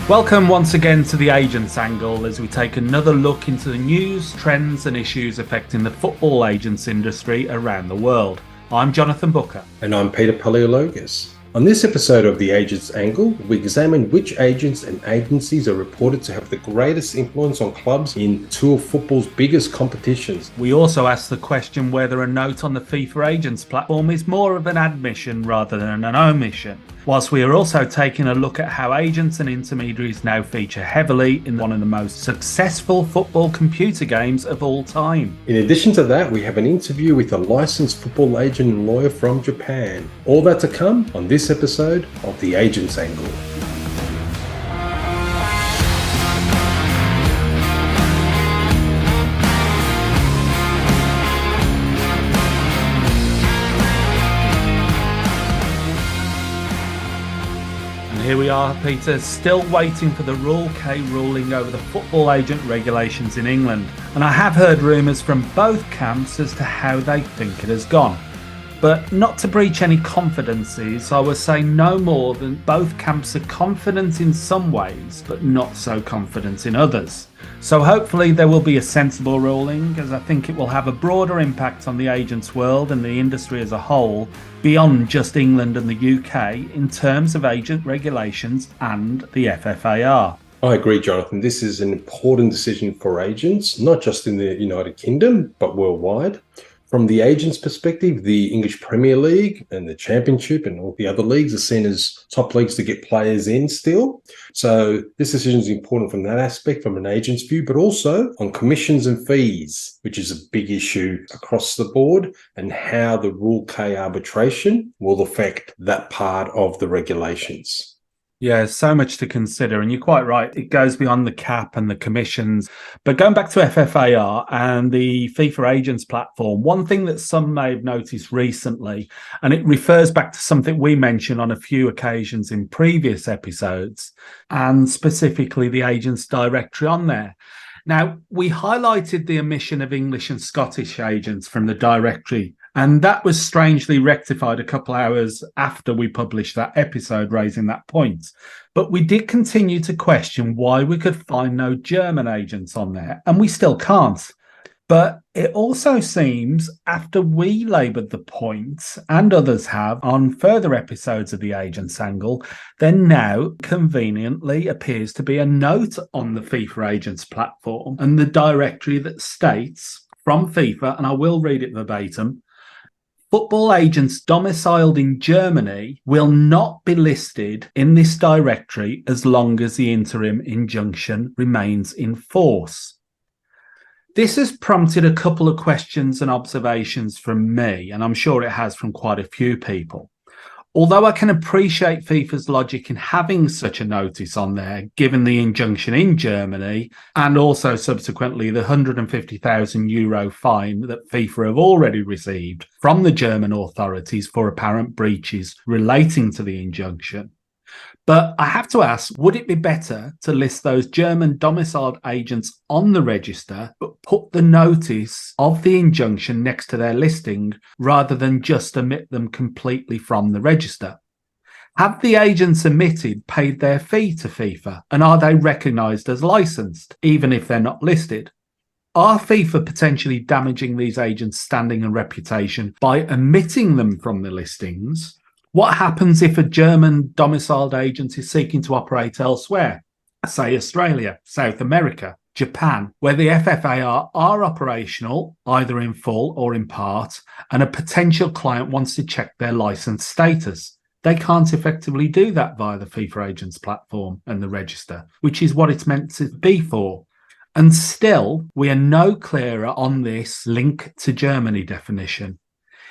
Welcome once again to the Agents Angle as we take another look into the news, trends and issues affecting the football agents industry around the world. I'm Jonathan Booker. And I'm Peter Paleologos. On this episode of the Agents Angle, we examine which agents and agencies are reported to have the greatest influence on clubs in two of football's biggest competitions. We also ask the question whether a note on the FIFA Agents platform is more of an admission rather than an omission. Whilst we are also taking a look at how agents and intermediaries now feature heavily in one of the most successful football computer games of all time. In addition to that, we have an interview with a licensed football agent and lawyer from Japan. All that to come on this episode of the Agents Angle. Here we are, Peter, still waiting for the Rule K ruling over the football agent regulations in England. And I have heard rumours from both camps as to how they think it has gone. But not to breach any confidences, I will say no more than both camps are confident in some ways, but not so confident in others. So hopefully there will be a sensible ruling, as I think it will have a broader impact on the agents world and the industry as a whole, beyond just England and the UK, in terms of agent regulations and the FFAR. I agree, Jonathan. This is an important decision for agents, not just in the United Kingdom, but worldwide. From the agent's perspective, the English Premier League and the Championship and all the other leagues are seen as top leagues to get players in still. So this decision is important from that aspect, from an agent's view, but also on commissions and fees, which is a big issue across the board, and how the Rule K arbitration will affect that part of the regulations. Yeah, so much to consider, and you're quite right. It goes beyond the cap and the commissions. But going back to FFAR and the FIFA Agents platform, one thing that some may have noticed recently, and it refers back to something we mentioned on a few occasions in previous episodes, and specifically the agents directory on there. Now, we highlighted the omission of English and Scottish agents from the directory, and that was strangely rectified a couple hours after we published that episode raising that point. But we did continue to question why we could find no German agents on there, and we still can't. But it also seems, after we laboured the point, and others have, on further episodes of the Agents Angle, there now conveniently appears to be a note on the FIFA Agents platform and the directory that states, from FIFA, and I will read it verbatim, football agents domiciled in Germany will not be listed in this directory as long as the interim injunction remains in force. This has prompted a couple of questions and observations from me, and I'm sure it has from quite a few people. Although I can appreciate FIFA's logic in having such a notice on there, given the injunction in Germany, and also subsequently the €150,000 fine that FIFA have already received from the German authorities for apparent breaches relating to the injunction. But I have to ask, would it be better to list those German domiciled agents on the register, but put the notice of the injunction next to their listing, rather than just omit them completely from the register? Have the agents omitted paid their fee to FIFA, and are they recognised as licensed, even if they're not listed? Are FIFA potentially damaging these agents' standing and reputation by omitting them from the listings? What happens if a German domiciled agent is seeking to operate elsewhere, say Australia, South America, Japan, where the FFAR are operational, either in full or in part, and a potential client wants to check their licence status? They can't effectively do that via the FIFA Agents platform and the register, which is what it's meant to be for. And still, we are no clearer on this link to Germany definition.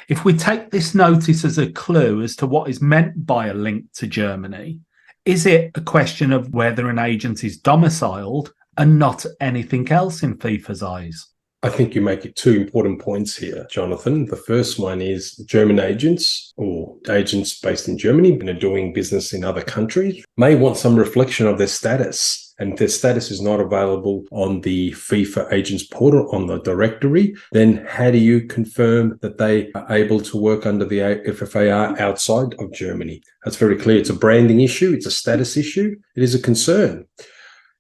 If we take this notice as a clue as to what is meant by a link to Germany, is it a question of whether an agent is domiciled and not anything else in FIFA's eyes? I think you make two important points here, Jonathan. The first one is German agents or agents based in Germany and are doing business in other countries may want some reflection of their status and if their status is not available on the FIFA agents portal on the directory, then how do you confirm that they are able to work under the FFAR outside of Germany? That's very clear. It's a branding issue. It's a status issue. It is a concern.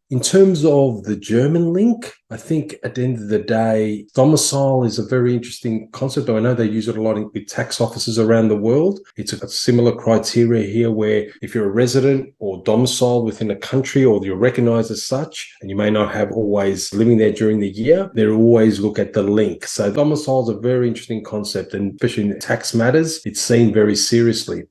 In terms of the German link, I think at the end of the day, domicile is a very interesting concept. I know they use it a lot with tax offices around the world. It's a similar criteria here where if you're a resident or domicile within a country or you're recognized as such, and you may not have always living there during the year, they always look at the link. So domicile is a very interesting concept, and especially in tax matters, it's seen very seriously.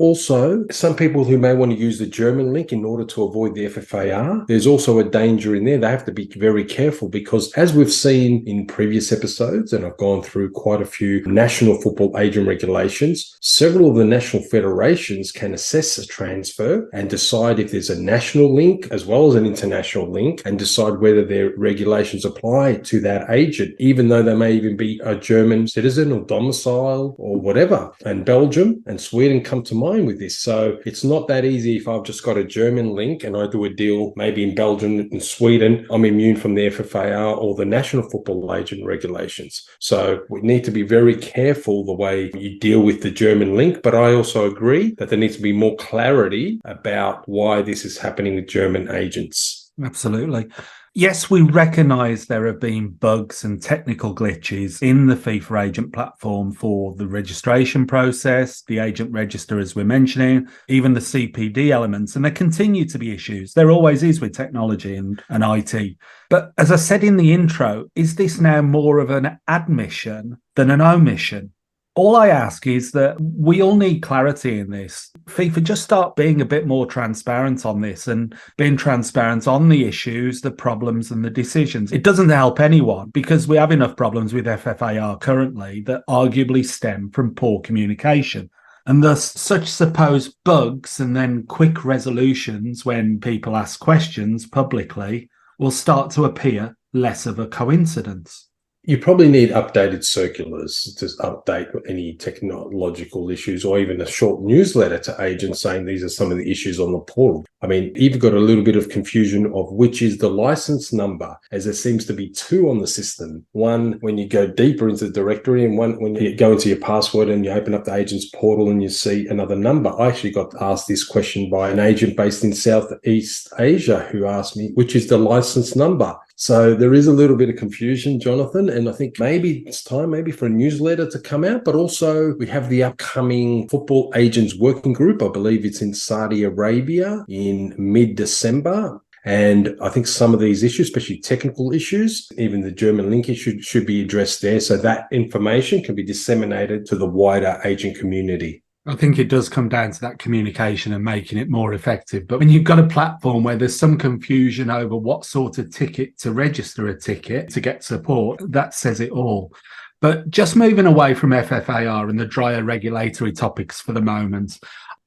Also, some people who may want to use the German link in order to avoid the FFAR, there's also a danger in there. They have to be very careful because, as we've seen in previous episodes, and I've gone through quite a few national football agent regulations, several of the national federations can assess a transfer and decide if there's a national link as well as an international link and decide whether their regulations apply to that agent, even though they may even be a German citizen or domicile or whatever. And Belgium and Sweden come to mind with this. So it's not that easy. If I've just got a German link and I do a deal maybe in Belgium and Sweden, I'm immune from the FFAR or the National Football Agent Regulations. So we need to be very careful the way you deal with the German link. But I also agree that there needs to be more clarity about why this is happening with German agents. Absolutely. Yes, we recognise there have been bugs and technical glitches in the FIFA agent platform for the registration process, the agent register, as we're mentioning, even the CPD elements, and there continue to be issues. There always is with technology and IT. But as I said in the intro, is this now more of an admission than an omission? All I ask is that we all need clarity in this. FIFA, just start being a bit more transparent on this and being transparent on the issues, the problems and the decisions. It doesn't help anyone because we have enough problems with FFAR currently that arguably stem from poor communication. And thus such supposed bugs and then quick resolutions when people ask questions publicly will start to appear less of a coincidence. You probably need updated circulars to update any technological issues, or even a short newsletter to agents saying these are some of the issues on the portal. I mean, you've got a little bit of confusion of which is the license number, as there seems to be two on the system. One when you go deeper into the directory, and one when you go into your password and you open up the agent's portal and you see another number. I actually got asked this question by an agent based in Southeast Asia who asked me, which is the license number? So there is a little bit of confusion, Jonathan, and I think maybe it's time for a newsletter to come out, but also we have the upcoming Football Agents Working Group. I believe it's in Saudi Arabia in mid-December. And I think some of these issues, especially technical issues, even the German link issue should be addressed there so that information can be disseminated to the wider agent community. I think it does come down to that communication and making it more effective. But when you've got a platform where there's some confusion over what sort of ticket to register a ticket to get support, that says it all. But just moving away from FFAR and the drier regulatory topics for the moment,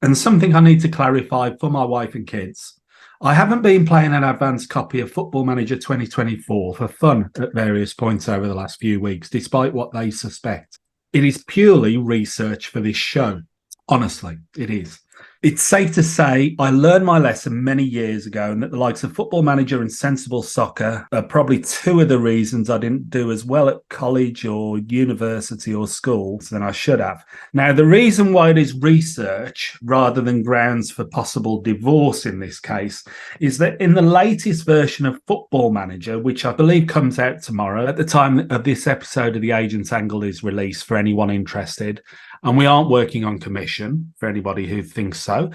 and something I need to clarify for my wife and kids. I haven't been playing an advanced copy of Football Manager 2024 for fun at various points over the last few weeks, despite what they suspect. It is purely research for this show. Honestly, it is. It's safe to say I learned my lesson many years ago, and that the likes of Football Manager and Sensible Soccer are probably two of the reasons I didn't do as well at college or university or school than I should have. Now, the reason why it is research rather than grounds for possible divorce in this case is that in the latest version of Football Manager, which I believe comes out tomorrow, at the time of this episode of the Agent's Angle is released for anyone interested, and we aren't working on commission for anybody who thinks so,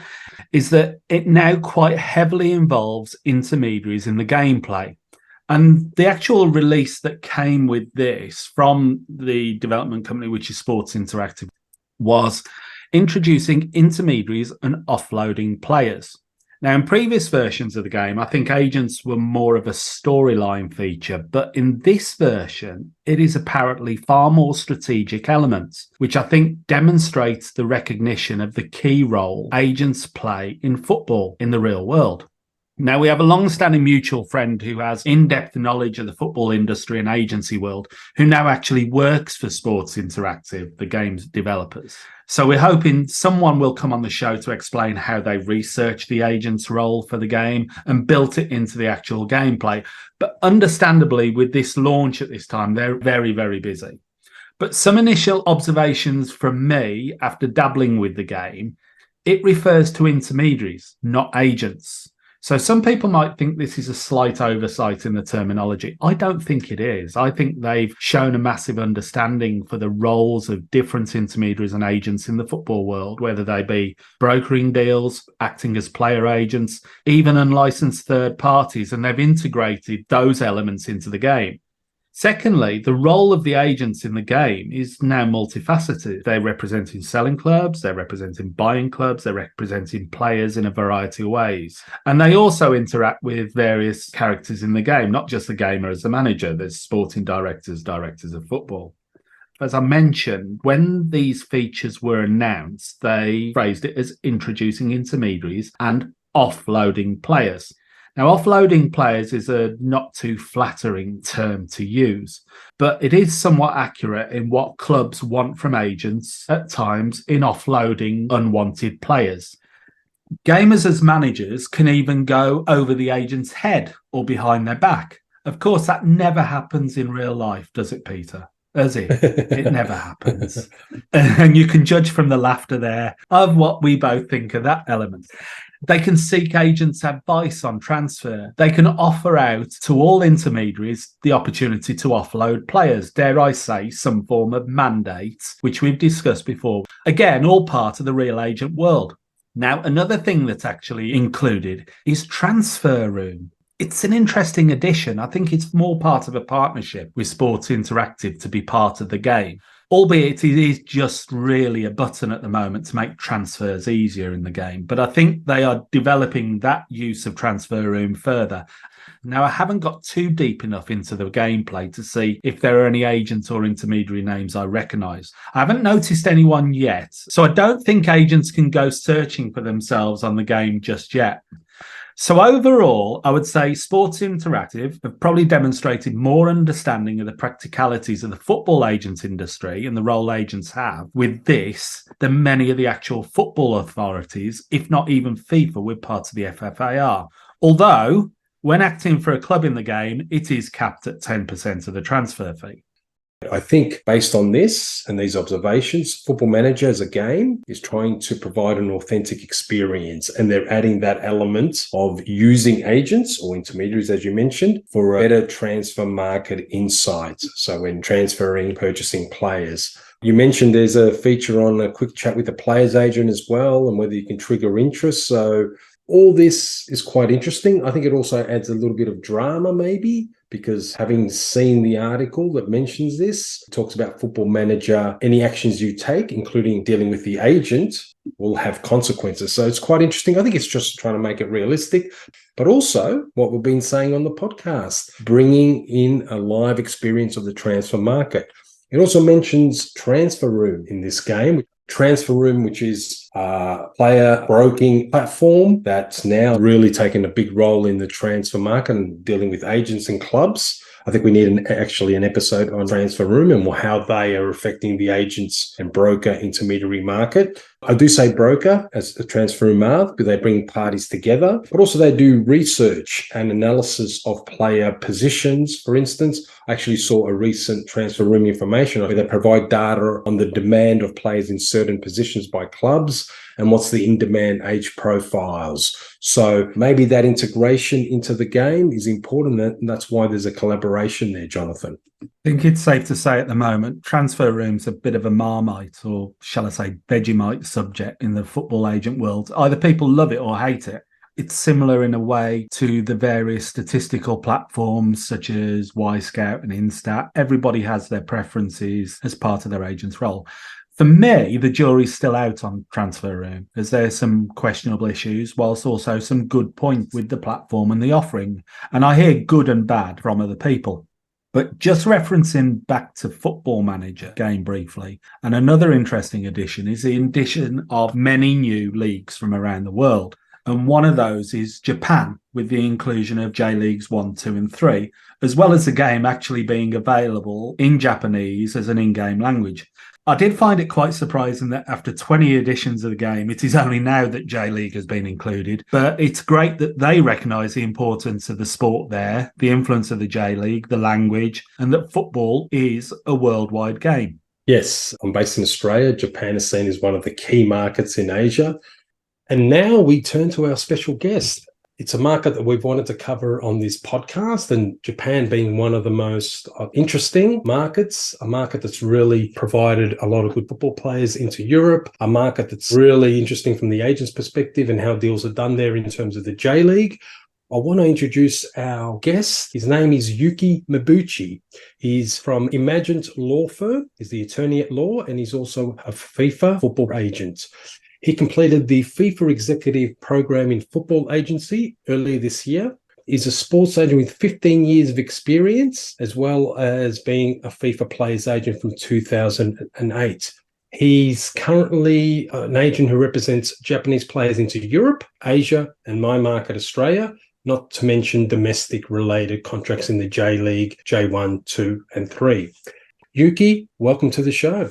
is that it now quite heavily involves intermediaries in the gameplay. And the actual release that came with this from the development company, which is Sports Interactive, was introducing intermediaries and offloading players. Now, in previous versions of the game, I think agents were more of a storyline feature, but in this version, it is apparently far more strategic elements, which I think demonstrates the recognition of the key role agents play in football in the real world. Now, we have a long-standing mutual friend who has in-depth knowledge of the football industry and agency world, who now actually works for Sports Interactive, the game's developers. So we're hoping someone will come on the show to explain how they researched the agent's role for the game and built it into the actual gameplay. But understandably, with this launch at this time, they're very, very busy. But some initial observations from me after dabbling with the game, it refers to intermediaries, not agents. So some people might think this is a slight oversight in the terminology. I don't think it is. I think they've shown a massive understanding for the roles of different intermediaries and agents in the football world, whether they be brokering deals, acting as player agents, even unlicensed third parties, and they've integrated those elements into the game. Secondly, the role of the agents in the game is now multifaceted. They're representing selling clubs, they're representing buying clubs, they're representing players in a variety of ways. And they also interact with various characters in the game, not just the gamer as the manager. There's sporting directors, directors of football. As I mentioned, when these features were announced, they phrased it as introducing intermediaries and offloading players. Now, offloading players is a not too flattering term to use, but it is somewhat accurate in what clubs want from agents at times in offloading unwanted players. Gamers as managers can even go over the agent's head or behind their back. Of course, that never happens in real life, does it, Peter? Does it? It never happens. And you can judge from the laughter there of what we both think of that element. They can seek agents' advice on transfer. They can offer out to all intermediaries the opportunity to offload players, dare I say, some form of mandate, which we've discussed before. Again, all part of the real agent world. Now, another thing that's actually included is Transferroom. It's an interesting addition. I think it's more part of a partnership with Sports Interactive to be part of the game. Albeit it is just really a button at the moment to make transfers easier in the game. But I think they are developing that use of Transferroom further. Now, I haven't got too deep enough into the gameplay to see if there are any agents or intermediary names I recognise. I haven't noticed anyone yet, so I don't think agents can go searching for themselves on the game just yet. So overall, I would say Sports Interactive have probably demonstrated more understanding of the practicalities of the football agent industry and the role agents have with this than many of the actual football authorities, if not even FIFA, with part of the FFAR. Although, when acting for a club in the game, it is capped at 10% of the transfer fee. I think based on this and these observations, Football Manager as a game is trying to provide an authentic experience, and they're adding that element of using agents or intermediaries, as you mentioned, for a better transfer market insight. So when transferring, purchasing players. You mentioned there's a feature on a quick chat with the player's agent as well, and whether you can trigger interest. So all this is quite interesting. I think it also adds a little bit of drama maybe, because having seen the article that mentions this, it talks about Football Manager, any actions you take, including dealing with the agent, will have consequences. So it's quite interesting. I think it's just trying to make it realistic, but also what we've been saying on the podcast, bringing in a live experience of the transfer market. It also mentions Transferroom in this game. Transferroom, which is a player broking platform that's now really taken a big role in the transfer market and dealing with agents and clubs. I think we need actually an episode on Transferroom and how they are affecting the agents and broker intermediary market. I do say broker as a Transferroom are, because they bring parties together, but also they do research and analysis of player positions. For instance, I actually saw a recent Transferroom information where they provide data on the demand of players in certain positions by clubs and what's the in-demand age profiles. So maybe that integration into the game is important, and that's why there's a collaboration there, Jonathan. I think it's safe to say at the moment, Transferroom's a bit of a Marmite, or shall I say Vegemite subject in the football agent world. Either people love it or hate it. It's similar in a way to the various statistical platforms such as Y-Scout and Instat. Everybody has their preferences as part of their agent's role. For me, the jury's still out on Transferroom, as there's some questionable issues, whilst also some good points with the platform and the offering. And I hear good and bad from other people. But just referencing back to Football Manager game briefly, and another interesting addition is the addition of many new leagues from around the world. And one of those is Japan, with the inclusion of J Leagues 1, 2, and 3, as well as the game actually being available in Japanese as an in game language. I did find it quite surprising that after 20 editions of the game, it is only now that J League has been included. But it's great that they recognise the importance of the sport there, the influence of the J League, the language, and that football is a worldwide game. Yes, I'm based in Australia. Japan is seen as one of the key markets in Asia. And now we turn to our special guest. It's a market that we've wanted to cover on this podcast, and Japan being one of the most interesting markets, a market that's really provided a lot of good football players into Europe, a market that's really interesting from the agent's perspective and how deals are done there in terms of the J League. I want to introduce our guest. His name is Yuki Mabuchi. He's from Imagint Law Firm. He's the attorney at law, and he's also a FIFA football agent. He completed the FIFA Executive Program in Football Agency earlier this year. He's a sports agent with 15 years of experience, as well as being a FIFA players agent from 2008. He's currently an agent who represents Japanese players into Europe, Asia, and my market, Australia, not to mention domestic related contracts in the J League, J1, 2, and 3. Yuki, welcome to the show.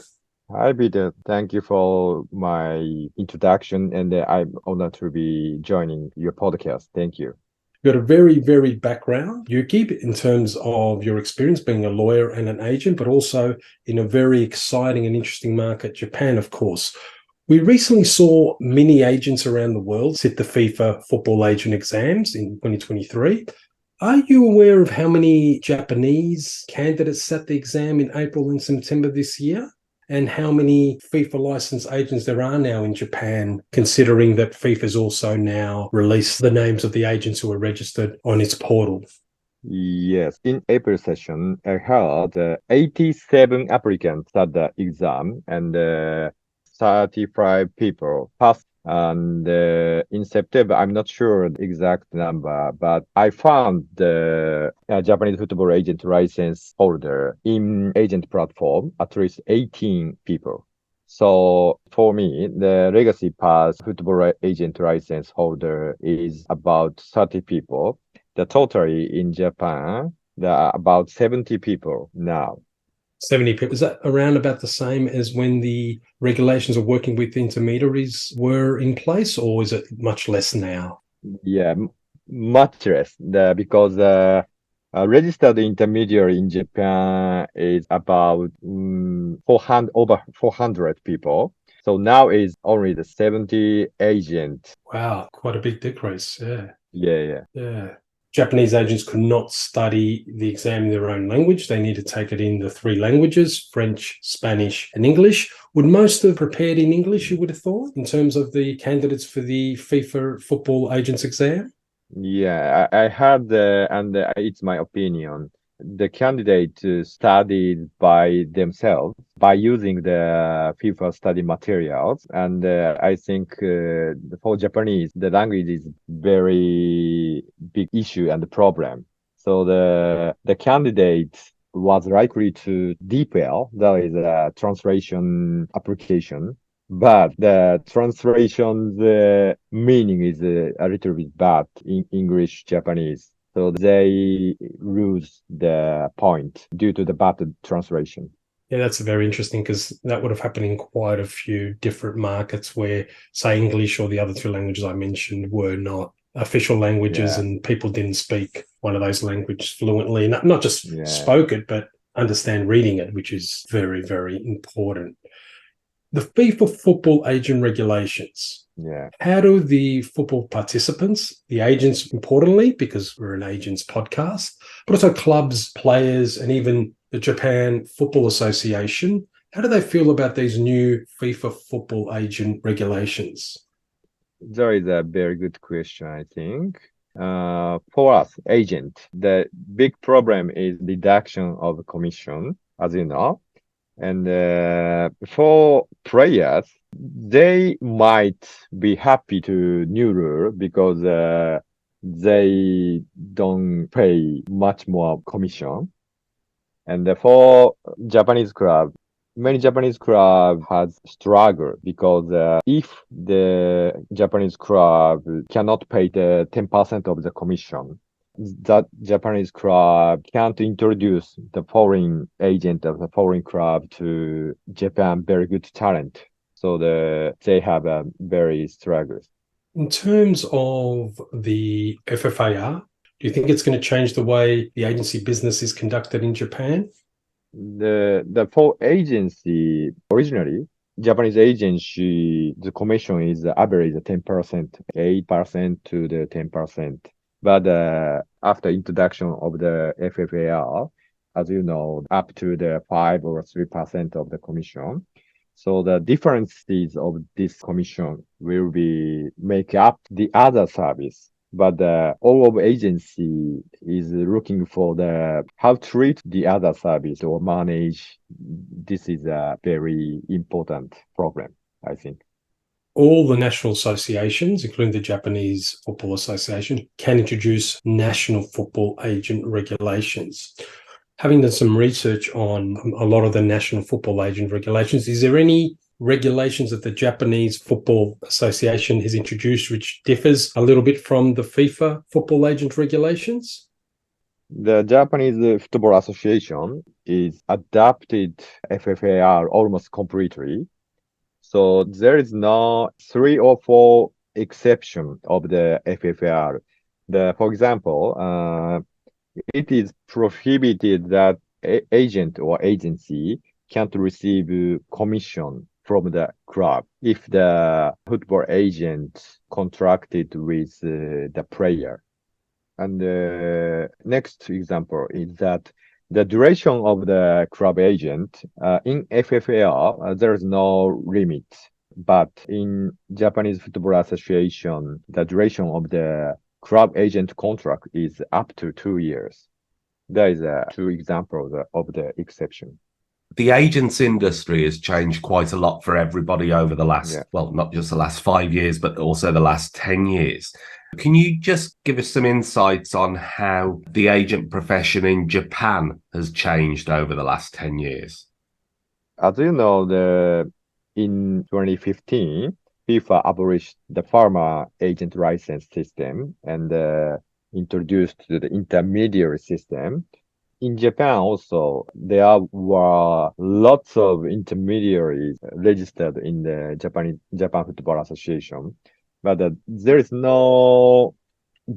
Hi, Peter. Thank you for my introduction, and I'm honored to be joining your podcast. Thank you. You've got a very varied background, Yuki, in terms of your experience being a lawyer and an agent, but also in a very exciting and interesting market, Japan, of course. We recently saw many agents around the world sit the FIFA Football Agent exams in 2023. Are you aware of how many Japanese candidates sat the exam in April and September this year? And how many FIFA licensed agents there are now in Japan, considering that FIFA's also now released the names of the agents who are registered on its portal? Yes, in April session, I heard 87 applicants at the exam and 35 people passed. And in September, I'm not sure the exact number, but I found the Japanese football agent license holder in agent platform, at least 18 people. So for me, the legacy pass football agent license holder is about 30 people. The totally in Japan, there are about 70 people now. 70 people. Is that around about the same as when the regulations of working with intermediaries were in place, or is it much less now? Yeah, much less. Because registered intermediary in Japan is about 400, over 400 people. So now is only the 70 agent. Wow, quite a big decrease. Yeah. Yeah. Japanese agents could not study the exam in their own language. They need to take it in the 3 languages, French, Spanish, and English. Would most have prepared in English, you would have thought, in terms of the candidates for the FIFA Football Agents exam? Yeah, I heard, and it's my opinion, the candidate studied by themselves by using the FIFA study materials. And I think for Japanese, the language is very big issue and problem. So the candidate was likely to DeepL, that is a translation application. But the translation's meaning is a little bit bad in English, Japanese. So they lose the point due to the bad translation. Yeah, that's very interesting, because that would have happened in quite a few different markets where, say, English or the other 2 languages I mentioned were not official languages, and people didn't speak one of those languages fluently. Not just spoke it, but understand reading it, which is very, very important. The FIFA Football Agent Regulations. Yeah. How do the football participants, the agents, importantly, because we're an agents podcast, but also clubs, players, and even the Japan Football Association, how do they feel about these new FIFA Football Agent Regulations? That is a very good question, I think. For us, agent, the big problem is deduction of commission, as you know. And for players, they might be happy to new rule because they don't pay much more commission. And for Japanese club, many Japanese club has struggled because if the Japanese club cannot pay the 10% of the commission, that Japanese club can't introduce the foreign agent of the foreign club to Japan very good talent. So they have a very struggles. In terms of the FFAR, do you think it's going to change the way the agency business is conducted in Japan? The for agency originally Japanese agency the commission is average 10%, 8% to the 10%. But after introduction of the FFAR, as you know, up to the 5 or 3% of the commission. So the differences of this commission will be make up the other service. But all of agency is looking for the how to treat the other service or manage. This is a very important problem, I think. All the national associations, including the Japanese Football Association, can introduce national football agent regulations. Having done some research on a lot of the national football agent regulations, is there any regulations that the Japanese Football Association has introduced which differs a little bit from the FIFA Football Agent Regulations? The Japanese Football Association is adopted FFAR almost completely. So there is no 3 or 4 exception of the FFAR. For example, it is prohibited that agent or agency can't receive commission from the club if the football agent contracted with the player. And the next example is that the duration of the club agent in FFAR, there is no limit. But in Japanese Football Association, the duration of the club agent contract is up to 2 years. There is 2 examples of the exception. The agents industry has changed quite a lot for everybody over the last, well, not just the last 5 years, but also the last 10 years. Can you just give us some insights on how the agent profession in Japan has changed over the last 10 years? As you know, in 2015, FIFA abolished the farmer agent license system and introduced the intermediary system. In Japan also, there were lots of intermediaries registered in the Japan Football Association, but there is no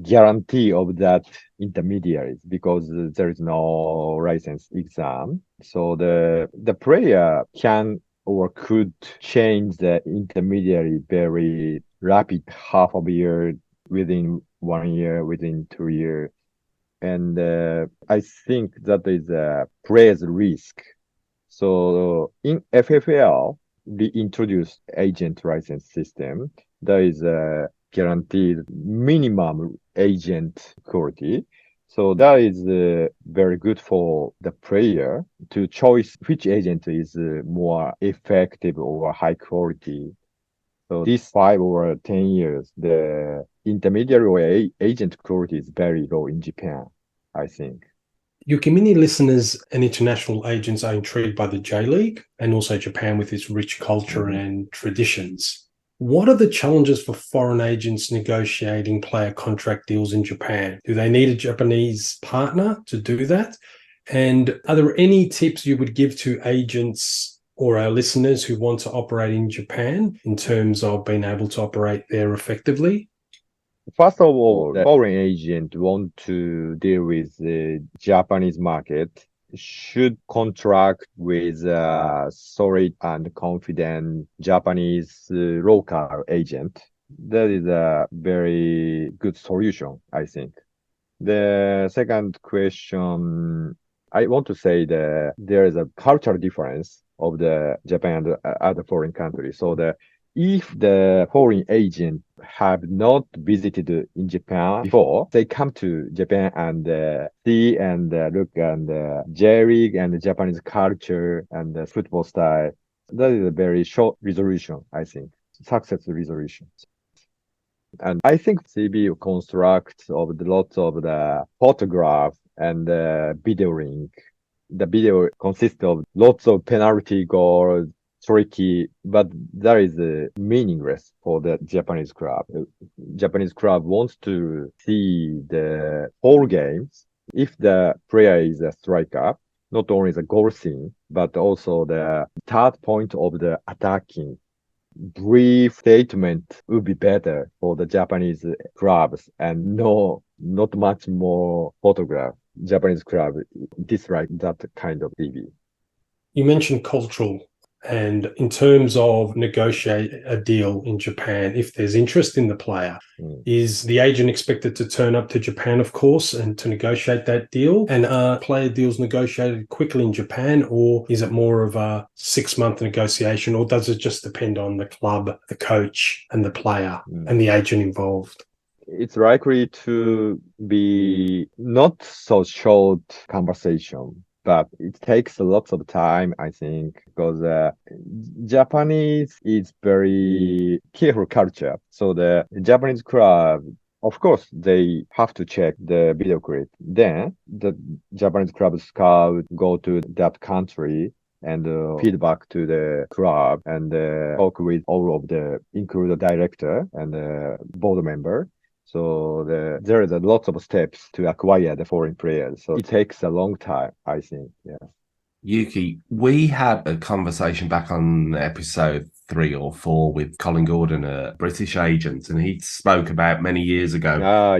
guarantee of that intermediaries because there is no license exam. So the player can or could change the intermediary very rapid, half of a year, within 1 year, within 2 years. And I think that is a player's risk. So in FFAR, we introduced agent license system. There is a guaranteed minimum agent quality. So that is very good for the player to choose which agent is more effective or high quality. So these 5 or 10 years, the intermediary or agent quality is very low in Japan, I think. Yuki, many listeners and international agents are intrigued by the J-League and also Japan with its rich culture and traditions. What are the challenges for foreign agents negotiating player contract deals in Japan? Do they need a Japanese partner to do that? And are there any tips you would give to agents or our listeners who want to operate in Japan in terms of being able to operate there effectively? First of all, the foreign agent want to deal with the Japanese market should contract with a solid and confident Japanese local agent. That is a very good solution, I think. The second question, I want to say that there is a cultural difference of the Japan and other foreign countries. So if the foreign agent have not visited in Japan before, they come to Japan and see and look at the J-League and the Japanese culture and the football style. That is a very short resolution, I think. Success resolution. And I think CB constructs of lots of the photograph and video link the video consists of lots of penalty goals, tricky, but that is meaningless for the Japanese club. Japanese club wants to see the whole games. If the player is a striker, not only the goal scene, but also the third point of the attacking. Brief statement would be better for the Japanese clubs and not much more photograph. Japanese club dislike that kind of TV. You mentioned cultural, and in terms of negotiate a deal in Japan, if there's interest in the player, is the agent expected to turn up to Japan, of course, and to negotiate that deal? And are player deals negotiated quickly in Japan, or is it more of a 6-month negotiation, or does it just depend on the club, the coach, and the player and the agent involved? It's likely to be not so short conversation, but it takes a lot of time, I think, because Japanese is very careful culture. So the Japanese club, of course, they have to check the video clip. Then the Japanese club scout go to that country and feedback to the club and talk with all of the, include the director and the board member. So there is a lot of steps to acquire the foreign players. So it takes a long time, I think. Yeah. Yuki, we had a conversation back on episode 3 or 4 with Colin Gordon, a British agent, and he spoke about many years ago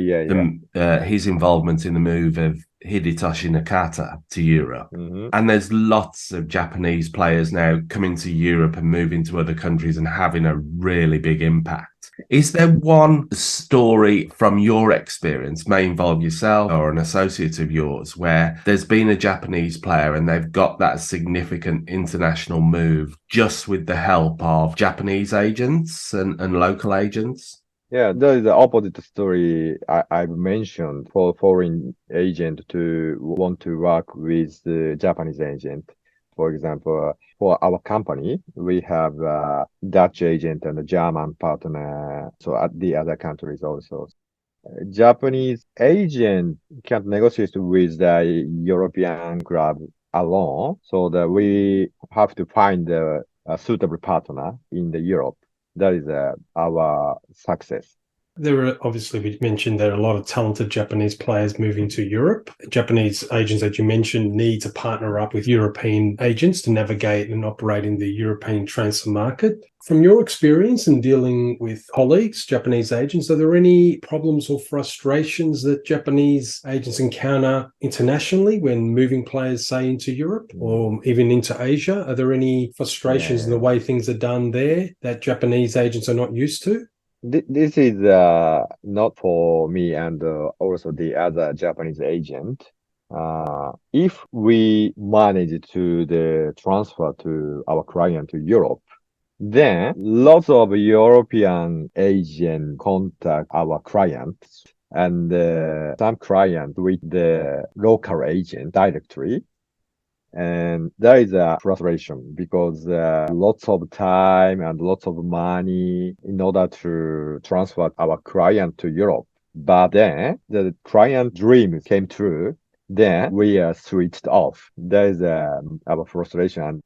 his involvement in the move of Hidetoshi Nakata to Europe. And there's lots of Japanese players now coming to Europe and moving to other countries and having a really big impact. Is there one story from your experience, may involve yourself or an associate of yours, where there's been a Japanese player and they've got that significant international move just with the help of Japanese agents and local agents? Yeah, that is the opposite story I've mentioned for foreign agent to want to work with the Japanese agent. For example, for our company, we have a Dutch agent and a German partner. So at the other countries also. Japanese agent can't negotiate with the European club alone. So that we have to find a suitable partner in the Europe. That is our success. There are, obviously, we mentioned there are a lot of talented Japanese players moving to Europe. Japanese agents, as you mentioned, need to partner up with European agents to navigate and operate in the European transfer market. From your experience in dealing with colleagues, Japanese agents, are there any problems or frustrations that Japanese agents encounter internationally when moving players, say, into Europe or even into Asia? Are there any frustrations in the way things are done there that Japanese agents are not used to? This is not for me and also the other Japanese agent. If we manage to transfer to our client to Europe, then lots of European agents contact our clients and some clients with the local agent directly. And there is a frustration because lots of time and lots of money in order to transfer our client to Europe. But then the client dream came true. Then we are switched off. There is our frustration. And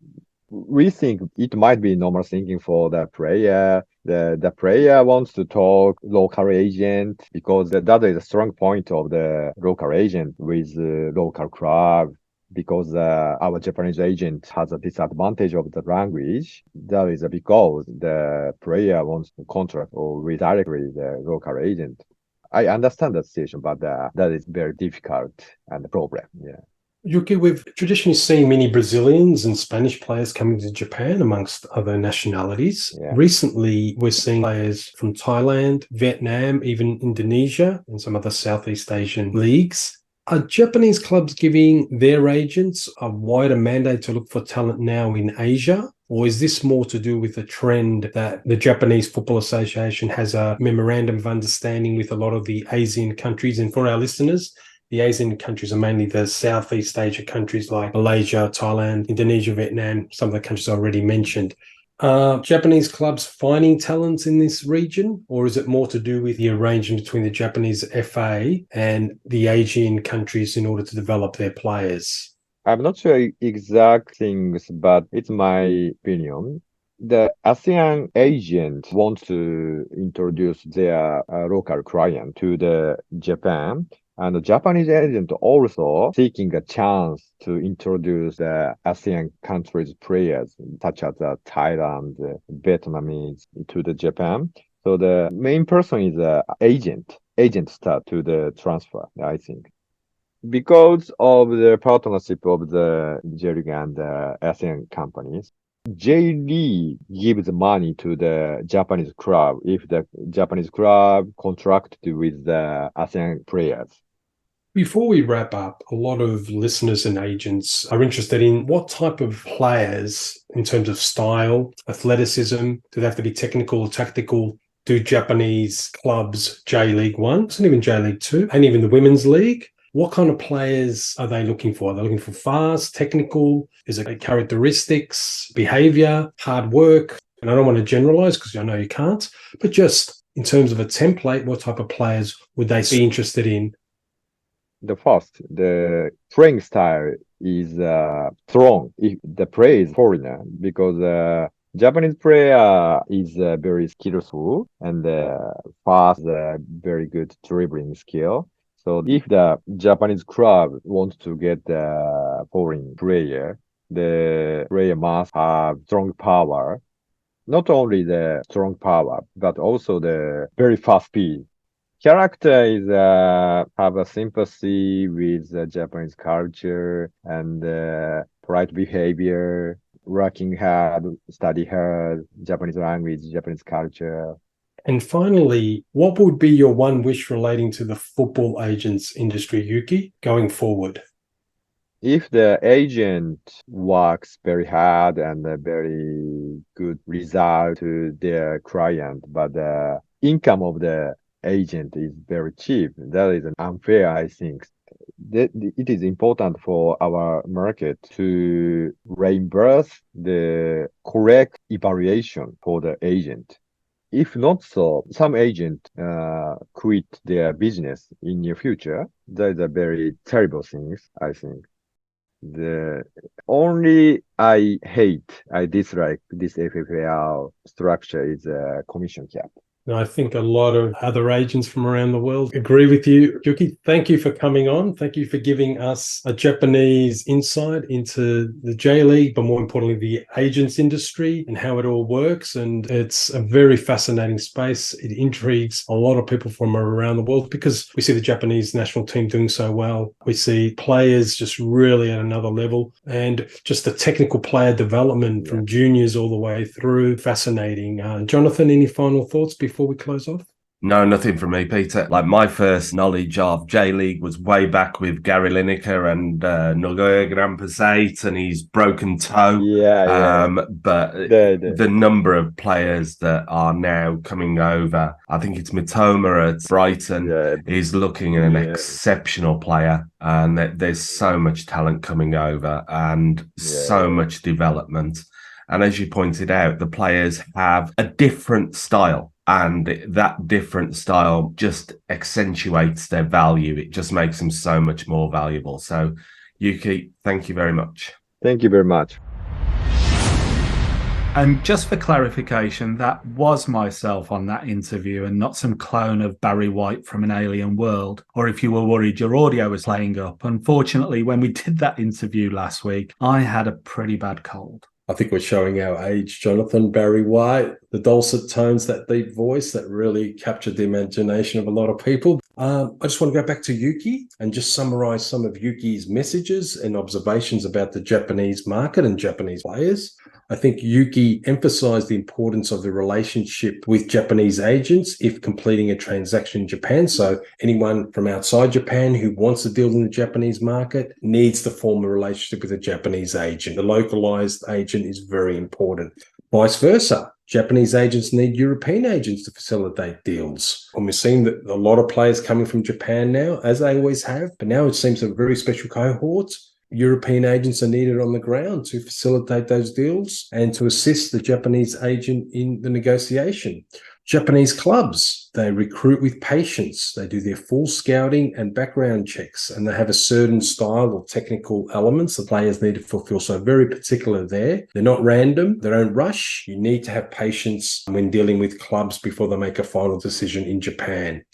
we think it might be normal thinking for the player. The player wants to talk local agent because that is a strong point of the local agent with the local club. Because our Japanese agent has a disadvantage of the language. That is because the player wants to contract or with directly the local agent. I understand that situation, but that is very difficult and a problem. Yeah. Yuki, we've traditionally seen many Brazilians and Spanish players coming to Japan amongst other nationalities. Yeah. Recently, we're seeing players from Thailand, Vietnam, even Indonesia, and some other Southeast Asian leagues. Are Japanese clubs giving their agents a wider mandate to look for talent now in Asia? Or is this more to do with the trend that the Japanese Football Association has a memorandum of understanding with a lot of the ASEAN countries? And for our listeners, the ASEAN countries are mainly the Southeast Asia countries like Malaysia, Thailand, Indonesia, Vietnam, some of the countries I already mentioned. Are Japanese clubs finding talents in this region, or is it more to do with the arrangement between the Japanese FA and the Asian countries in order to develop their players? I'm not sure exact things, but it's my opinion. The ASEAN agent wants to introduce their local client to the Japan, and the Japanese agent also seeking a chance to introduce the ASEAN countries players, such as Thailand, Vietnamese, to the Japan. So the main person is agent start to the transfer, I think. Because of the partnership of the J League and the ASEAN companies, J League gives money to the Japanese club if the Japanese club contract with the ASEAN players. Before we wrap up, a lot of listeners and agents are interested in what type of players, in terms of style, athleticism, do they have to be technical or tactical? Do Japanese clubs, J League 1, and even J League 2, and even the Women's League, what kind of players are they looking for? Are they looking for fast, technical? Is it characteristics, behavior, hard work? And I don't want to generalize because I know you can't, but just in terms of a template, what type of players would they be interested in? The playing style is strong if the player is foreigner, because Japanese player is very skillful and fast, very good dribbling skill. So if the Japanese club wants to get the foreign player, the player must have strong power. Not only the strong power, but also the very fast speed. Character is have a sympathy with the Japanese culture and polite behavior, working hard, study hard, Japanese language, Japanese culture. And finally, what would be your one wish relating to the football agents industry, Yuki, going forward? If the agent works very hard and a very good result to their client, but the income of the agent is very cheap, that is unfair, I think. It is important for our market to reimburse the correct evaluation for the agent. If not so, some agent quit their business in near future. That is a very terrible thing, I think. The only I dislike this FFAR structure is a commission cap. And I think a lot of other agents from around the world agree with you. Yuki, thank you for coming on. Thank you for giving us a Japanese insight into the J League, but more importantly, the agents industry and how it all works. And it's a very fascinating space. It intrigues a lot of people from around the world because we see the Japanese national team doing so well. We see players just really at another level, and just the technical player development from juniors all the way through. Fascinating. Jonathan, any final thoughts before we close off? No, nothing from me, Peter. Like, my first knowledge of J League was way back with Gary Lineker and Nagoya Grampus 8 and his broken toe. But the number of players that are now coming over, I think it's Mitoma at Brighton, is looking at an exceptional player. And there's so much talent coming over and so much development. And as you pointed out, the players have a different style. And that different style just accentuates their value. It just makes them so much more valuable. So, Yuki, thank you very much. Thank you very much. And just for clarification, that was myself on that interview and not some clone of Barry White from an alien world. Or if you were worried your audio was playing up. Unfortunately, when we did that interview last week, I had a pretty bad cold. I think we're showing our age, Jonathan. Barry White, the dulcet tones, that deep voice that really captured the imagination of a lot of people. I just want to go back to Yuki and just summarize some of Yuki's messages and observations about the Japanese market and Japanese players. I think Yuki emphasized the importance of the relationship with Japanese agents if completing a transaction in Japan. So anyone from outside Japan who wants to deal in the Japanese market needs to form a relationship with a Japanese agent. The localized agent is very important. Vice versa. Japanese agents need European agents to facilitate deals. And we're seeing that a lot of players coming from Japan now, as they always have, but now it seems a very special cohort. European agents are needed on the ground to facilitate those deals and to assist the Japanese agent in the negotiation. Japanese clubs, they recruit with patience. They do their full scouting and background checks, and they have a certain style or technical elements the players need to fulfill. So very particular there. They're not random. They don't rush. You need to have patience when dealing with clubs before they make a final decision in Japan.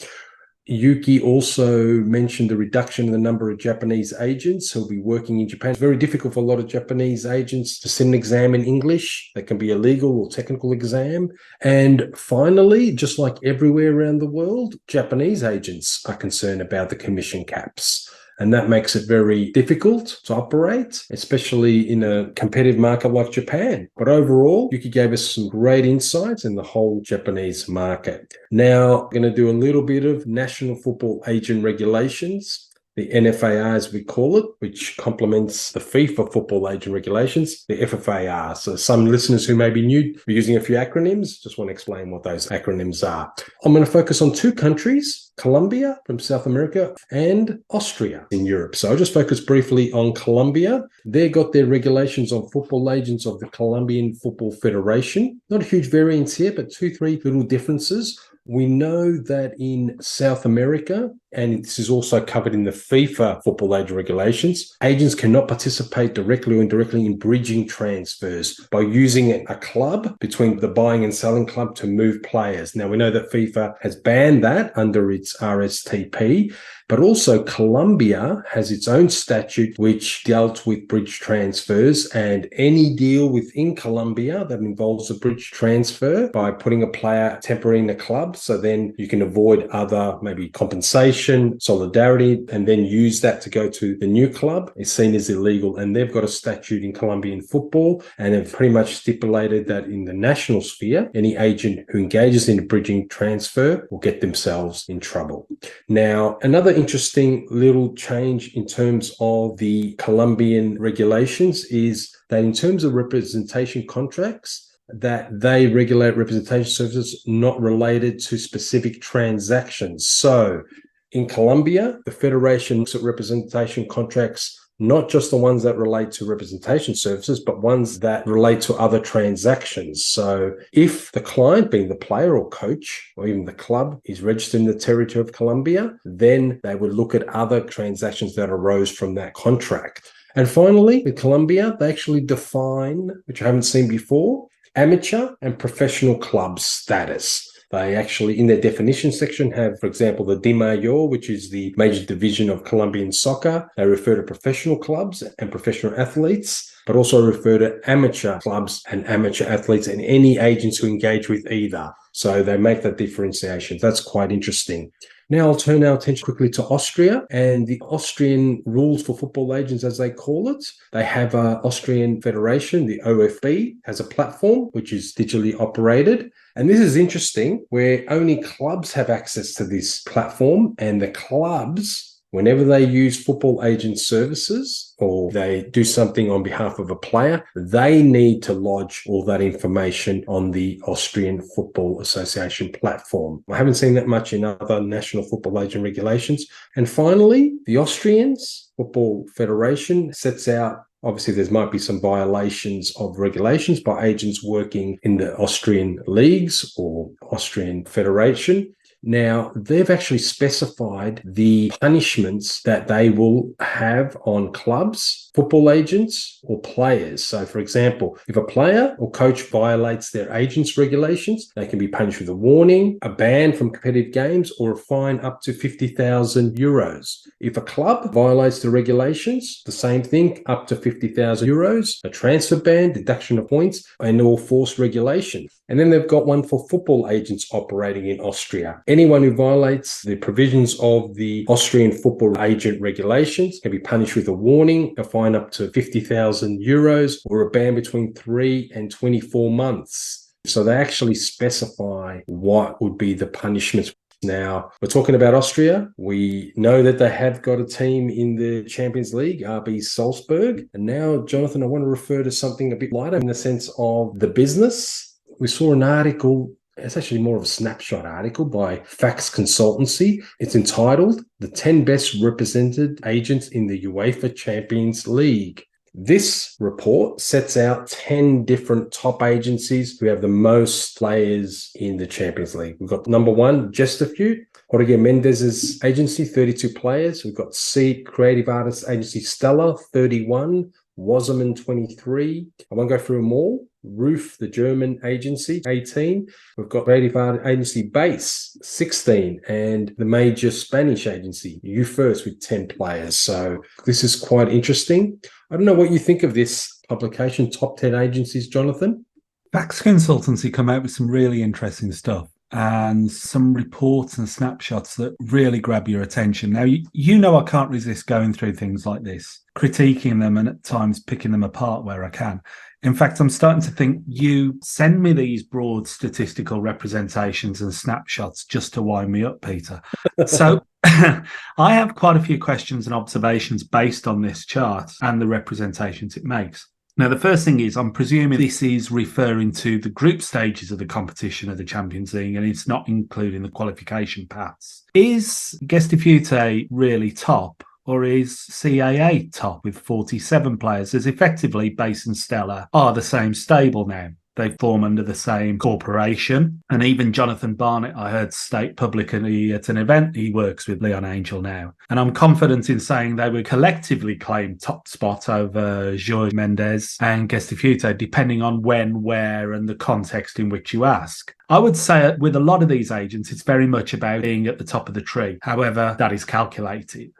Yuki also mentioned the reduction in the number of Japanese agents who'll be working in Japan. It's very difficult for a lot of Japanese agents to sit an exam in English. That can be a legal or technical exam. And finally, just like everywhere around the world, Japanese agents are concerned about the commission caps. And that makes it very difficult to operate, especially in a competitive market like Japan. But overall, Yuki gave us some great insights in the whole Japanese market. Now, I'm going to do a little bit of National Football Agent Regulations, the NFAR as we call it, which complements the FIFA Football Agent Regulations, the FFAR. So some listeners who may be new, we're using a few acronyms, just want to explain what those acronyms are. I'm going to focus on two countries, Colombia from South America and Austria in Europe. So I'll just focus briefly on Colombia. They got their regulations on football agents of the Colombian Football Federation. Not a huge variance here, but 2-3 little differences. We know that in South America, and this is also covered in the FIFA Football Agent Regulations, agents cannot participate directly or indirectly in bridging transfers by using a club between the buying and selling club to move players. Now, we know that FIFA has banned that under its RSTP, but also Colombia has its own statute which dealt with bridge transfers, and any deal within Colombia that involves a bridge transfer by putting a player temporarily in a club, so then you can avoid other maybe compensation, solidarity, and then use that to go to the new club is seen as illegal. And they've got a statute in Colombian football, and have pretty much stipulated that in the national sphere, any agent who engages in a bridging transfer will get themselves in trouble. Now, another interesting little change in terms of the Colombian regulations is that in terms of representation contracts, that they regulate representation services not related to specific transactions. So in Colombia, the Federation looks at representation contracts, not just the ones that relate to representation services, but ones that relate to other transactions. So if the client, being the player or coach, or even the club, is registered in the territory of Colombia, then they would look at other transactions that arose from that contract. And finally, with Colombia, they actually define, which I haven't seen before, amateur and professional club status. They actually, in their definition section, have, for example, the Di Mayor, which is the major division of Colombian soccer. They refer to professional clubs and professional athletes, but also refer to amateur clubs and amateur athletes and any agents who engage with either. So they make that differentiation. That's quite interesting. Now I'll turn our attention quickly to Austria and the Austrian rules for football agents, as they call it. They have an Austrian federation, the OFB, has a platform which is digitally operated. And this is interesting, where only clubs have access to this platform, and the clubs, whenever they use football agent services or they do something on behalf of a player, they need to lodge all that information on the Austrian Football Association platform. I haven't seen that much in other national football agent regulations. And finally, the Austrians Football Federation sets out, obviously, there might be some violations of regulations by agents working in the Austrian leagues or Austrian Federation. Now, they've actually specified the punishments that they will have on clubs, football agents, or players. So, for example, if a player or coach violates their agent's regulations, they can be punished with a warning, a ban from competitive games, or a fine up to 50,000 euros. If a club violates the regulations, the same thing, up to 50,000 euros, a transfer ban, deduction of points, and all forced regulation. And then they've got one for football agents operating in Austria. Anyone who violates the provisions of the Austrian Football Agent Regulations can be punished with a warning, a fine up to 50,000 euros, or a ban between 3 and 24 months. So they actually specify what would be the punishments. Now, we're talking about Austria. We know that they have got a team in the Champions League, RB Salzburg. And now, Jonathan, I want to refer to something a bit lighter in the sense of the business. We saw an article, it's actually more of a snapshot article by Fax Consultancy. It's entitled, "The 10 Best Represented Agents in the UEFA Champions League." This report sets out 10 different top agencies who have the most players in the Champions League. We've got number one, Just a Few, Jorge Mendez's agency, 32 players. We've got C, Creative Artists Agency Stella, 31, Wasserman, 23. I won't go through them all. Roof, the German agency, 18. We've got Creative Art Agency Base, 16. And the major Spanish agency, You First, with 10 players. So this is quite interesting. I don't know what you think of this publication, Top 10 Agencies, Jonathan. Vax Consultancy come out with some really interesting stuff and some reports and snapshots that really grab your attention. Now, you know I can't resist going through things like this, critiquing them and at times picking them apart where I can. In fact, I'm starting to think you send me these broad statistical representations and snapshots just to wind me up, Peter. So I have quite a few questions and observations based on this chart and the representations it makes. Now, the first thing is, I'm presuming this is referring to the group stages of the competition of the Champions League, and it's not including the qualification paths. Is Gestifute really top, or is CAA top with 47 players, as effectively Base and Stella are the same stable now? They form under the same corporation. And even Jonathan Barnett, I heard state publicly at an event he works with Leon Angel now. And I'm confident in saying they would collectively claim top spot over Jorge Mendes and Gestifute, depending on when, where, and the context in which you ask. I would say with a lot of these agents, it's very much about being at the top of the tree. However, that is calculated.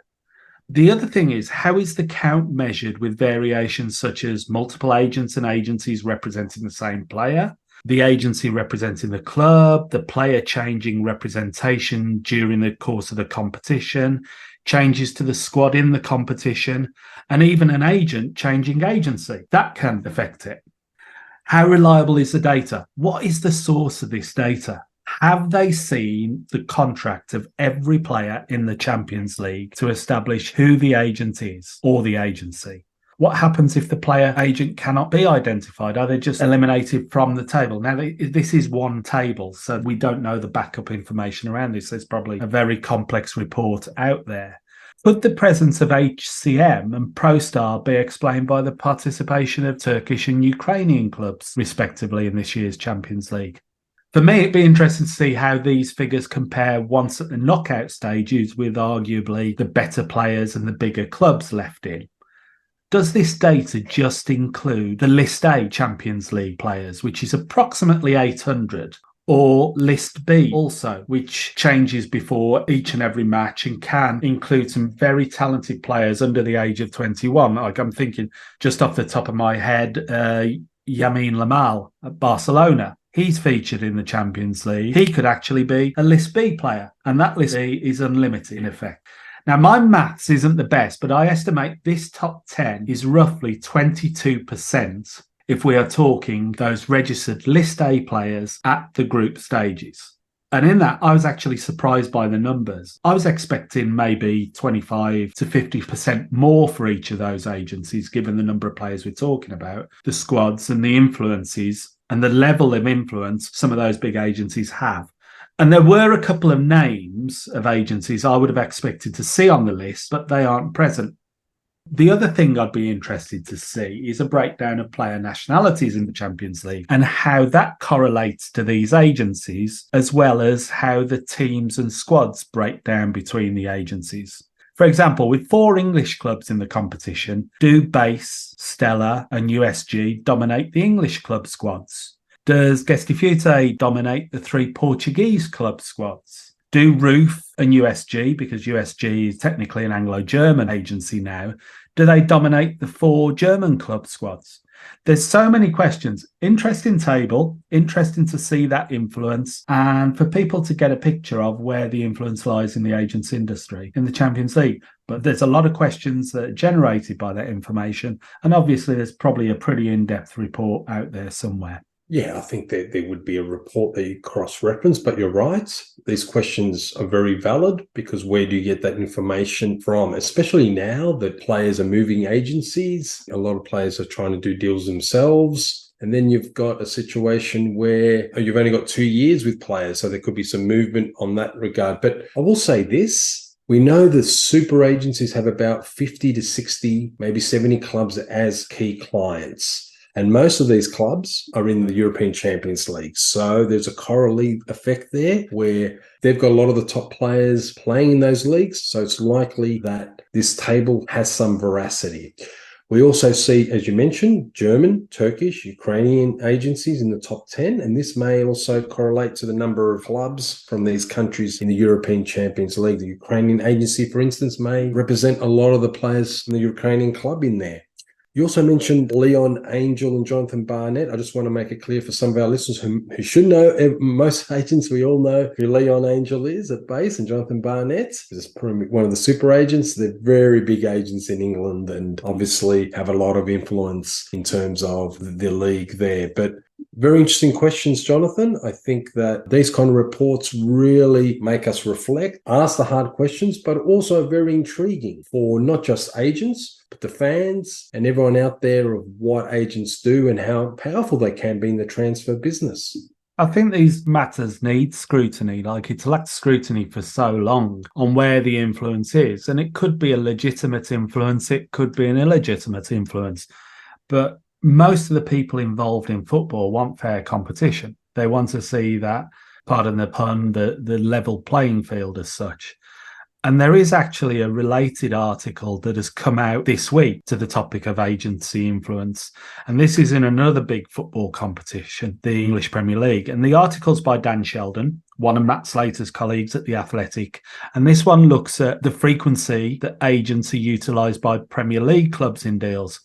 The other thing is, how is the count measured with variations such as multiple agents and agencies representing the same player, the agency representing the club, the player changing representation during the course of the competition, changes to the squad in the competition, and even an agent changing agency? That can affect it. How reliable is the data? What is the source of this data? Have they seen the contract of every player in the Champions League to establish who the agent is or the agency? What happens if the player agent cannot be identified? Are they just eliminated from the table? Now, this is one table, so we don't know the backup information around this. There's probably a very complex report out there. Could the presence of HCM and ProStar be explained by the participation of Turkish and Ukrainian clubs, respectively, in this year's Champions League? For me, it'd be interesting to see how these figures compare once at the knockout stages with arguably the better players and the bigger clubs left in. Does this data just include the List A Champions League players, which is approximately 800, or List B also, which changes before each and every match and can include some very talented players under the age of 21? Like, I'm thinking just off the top of my head, Yamin Lamal at Barcelona. He's featured in the Champions League. He could actually be a List B player, and that List B is unlimited in effect. Now, my maths isn't the best, but I estimate this top 10 is roughly 22% if we are talking those registered List A players at the group stages. And in that, I was actually surprised by the numbers. I was expecting maybe 25 to 50% more for each of those agencies, given the number of players we're talking about, the squads and the influences and the level of influence some of those big agencies have. And there were a couple of names of agencies I would have expected to see on the list, but they aren't present. The other thing I'd be interested to see is a breakdown of player nationalities in the Champions League and how that correlates to these agencies, as well as how the teams and squads break down between the agencies. For example, with 4 English clubs in the competition, do Base, Stella and USG dominate the English club squads? Does Gestifute dominate the 3 Portuguese club squads? Do Roof and USG, because USG is technically an Anglo-German agency now, do they dominate the 4 German club squads? There's so many questions. Interesting table, interesting to see that influence, and for people to get a picture of where the influence lies in the agents industry in the Champions League. But there's a lot of questions that are generated by that information, and obviously there's probably a pretty in-depth report out there somewhere. Yeah, I think that there would be a report that you cross-reference, but you're right. These questions are very valid, because where do you get that information from? Especially now that players are moving agencies. A lot of players are trying to do deals themselves. And then you've got a situation where you've only got 2 years with players, so there could be some movement on that regard. But I will say this, We know the super agencies have about 50 to 60, maybe 70 clubs as key clients. And most of these clubs are in the European Champions League. So there's a correlate effect there where they've got a lot of the top players playing in those leagues. So it's likely that this table has some veracity. We also see, as you mentioned, German, Turkish, Ukrainian agencies in the top 10, and this may also correlate to the number of clubs from these countries in the European Champions League. The Ukrainian agency, for instance, may represent a lot of the players from the Ukrainian club in there. You also mentioned Leon Angel and Jonathan Barnett. I just want to make it clear for some of our listeners who should know, most agents, we all know who Leon Angel is at base, and Jonathan Barnett is one of the super agents. They're very big agents in England and obviously have a lot of influence in terms of the league there. But very interesting questions, Jonathan. I think that these kind of reports really make us reflect, ask the hard questions, but also very intriguing for not just agents, but the fans and everyone out there of what agents do and how powerful they can be in the transfer business. I think these matters need scrutiny. Like, it's lacked scrutiny for so long on where the influence is. And it could be a legitimate influence. It could be an illegitimate influence. But most of the people involved in football want fair competition. They want to see that, pardon the pun, the level playing field as such. And there is actually a related article that has come out this week to the topic of agency influence. And this is in another big football competition, the English Premier League. And the article's by Dan Sheldon, one of Matt Slater's colleagues at The Athletic. And this one looks at the frequency that agents are utilised by Premier League clubs in deals.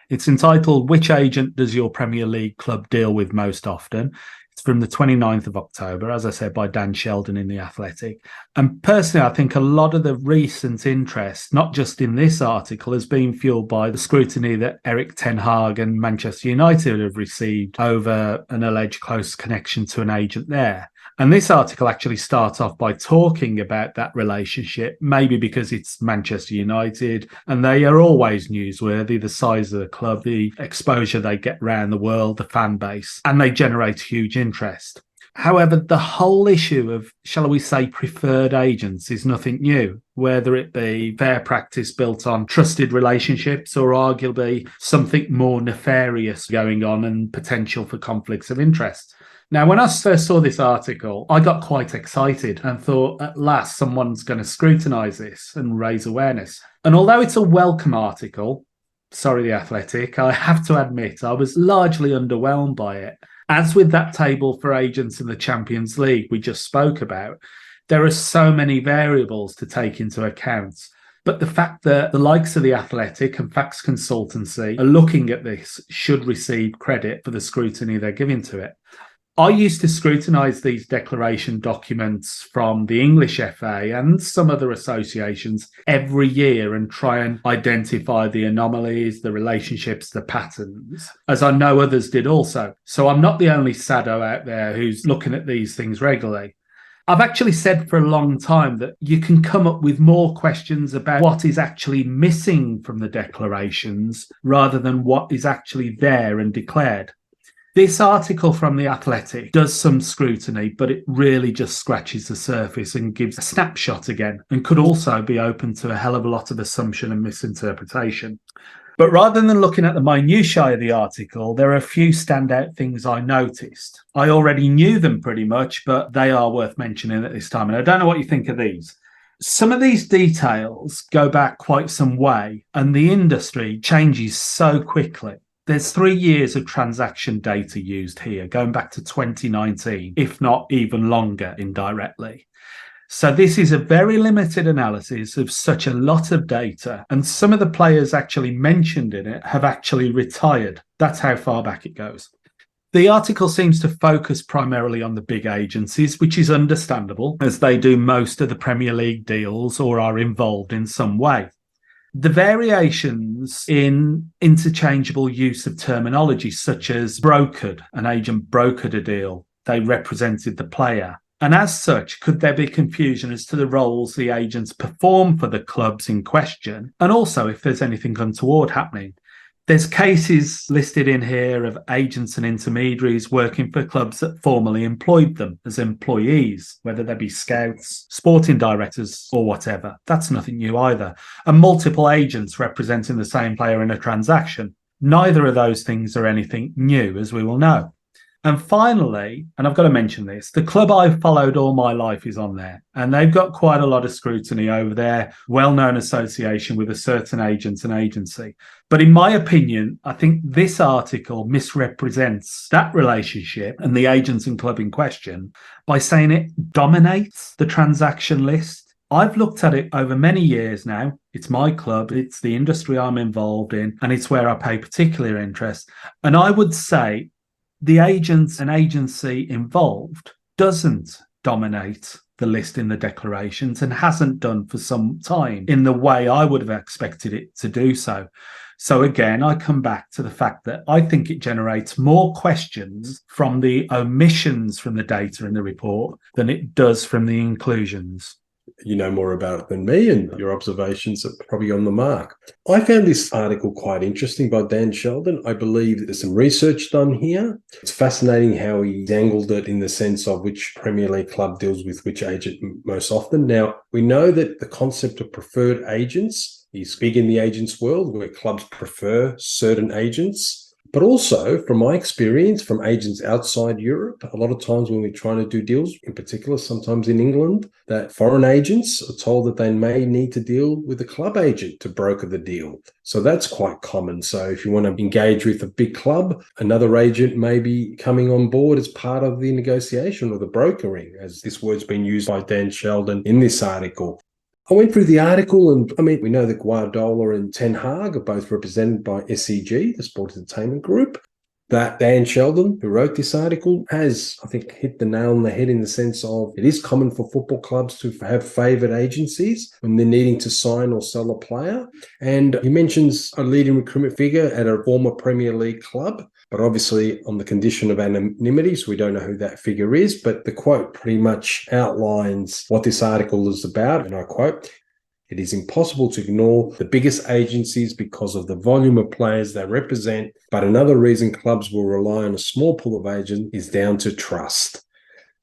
It's entitled, "Which Agent Does Your Premier League Club Deal With Most Often?" It's from the 29th of October, as I said, by Dan Sheldon in The Athletic. And personally, I think a lot of the recent interest, not just in this article, has been fueled by the scrutiny that Erik ten Hag and Manchester United have received over an alleged close connection to an agent there. And this article actually starts off by talking about that relationship, maybe because it's Manchester United and they are always newsworthy, the size of the club, the exposure they get around the world, the fan base, and they generate huge interest. However, the whole issue of, shall we say, preferred agents is nothing new, whether it be fair practice built on trusted relationships or arguably something more nefarious going on and potential for conflicts of interest. Now, when I first saw this article, I got quite excited and thought, at last, someone's going to scrutinise this and raise awareness. And although it's a welcome article, sorry, The Athletic, I have to admit I was largely underwhelmed by it. As with that table for agents in the Champions League we just spoke about, there are so many variables to take into account. But the fact that the likes of The Athletic and Facts Consultancy are looking at this should receive credit for the scrutiny they're giving to it. I used to scrutinise these declaration documents from the English FA and some other associations every year and try and identify the anomalies, the relationships, the patterns, as I know others did also. So I'm not the only sado out there who's looking at these things regularly. I've actually said for a long time that you can come up with more questions about what is actually missing from the declarations rather than what is actually there and declared. This article from The Athletic does some scrutiny, but it really just scratches the surface and gives a snapshot again, and could also be open to a hell of a lot of assumption and misinterpretation. But rather than looking at the minutiae of the article, there are a few standout things I noticed. I already knew them pretty much, but they are worth mentioning at this time. And I don't know what you think of these. Some of these details go back quite some way, and the industry changes so quickly. There's 3 years of transaction data used here, going back to 2019, if not even longer indirectly. So this is a very limited analysis of such a lot of data, and some of the players actually mentioned in it have actually retired. That's how far back it goes. The article seems to focus primarily on the big agencies, which is understandable, as they do most of the Premier League deals or are involved in some way. The variations in interchangeable use of terminology, such as brokered, an agent brokered a deal, they represented the player. And as such, could there be confusion as to the roles the agents perform for the clubs in question? And also if there's anything untoward happening. There's cases listed in here of agents and intermediaries working for clubs that formerly employed them as employees, whether they be scouts, sporting directors, or whatever. That's nothing new either. And multiple agents representing the same player in a transaction. Neither of those things are anything new, as we will know. And finally, and I've got to mention this, the club I've followed all my life is on there, and they've got quite a lot of scrutiny over their well-known association with a certain agent and agency. But in my opinion, I think this article misrepresents that relationship and the agents and club in question by saying it dominates the transaction list. I've looked at it over many years now. It's my club, it's the industry I'm involved in, and it's where I pay particular interest. And I would say the agents and agency involved doesn't dominate the list in the declarations and hasn't done for some time in the way I would have expected it to do so. So again, I come back to the fact that I think it generates more questions from the omissions from the data in the report than it does from the inclusions. You know more about it than me, and your observations are probably on the mark. I found this article quite interesting by Dan Sheldon. I believe there's some research done here. It's fascinating how he angled it in the sense of which Premier League club deals with which agent most often. Now, we know that the concept of preferred agents is big in the agents world, where clubs prefer certain agents. But also, from my experience, from agents outside Europe, a lot of times when we're trying to do deals, in particular, sometimes in England, that foreign agents are told that they may need to deal with a club agent to broker the deal. So that's quite common. So if you want to engage with a big club, another agent may be coming on board as part of the negotiation or the brokering, as this word's been used by Dan Sheldon in this article. I went through the article, and we know that Guardiola and Ten Hag are both represented by SEG, the Sports Entertainment Group. That Dan Sheldon, who wrote this article, has, I think, hit the nail on the head in the sense of it is common for football clubs to have favoured agencies when they're needing to sign or sell a player. And he mentions a leading recruitment figure at a former Premier League club, but obviously on the condition of anonymity, so we don't know who that figure is. But the quote pretty much outlines what this article is about, and I quote, "It is impossible to ignore the biggest agencies because of the volume of players they represent, but another reason clubs will rely on a small pool of agents is down to trust."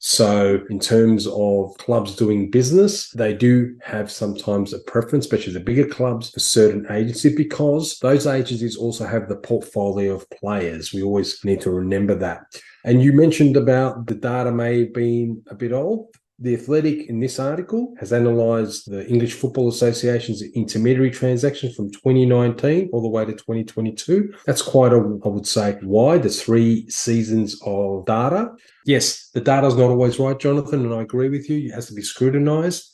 So in terms of clubs doing business, they do have sometimes a preference, especially the bigger clubs, for certain agencies because those agencies also have the portfolio of players. We always need to remember that. And you mentioned about the data may have been a bit old. The Athletic in this article has analysed the English Football Association's intermediary transactions from 2019 all the way to 2022. That's quite I would say, wide. There's 3 seasons of data. Yes, the data's not always right, Jonathan, and I agree with you. It has to be scrutinised.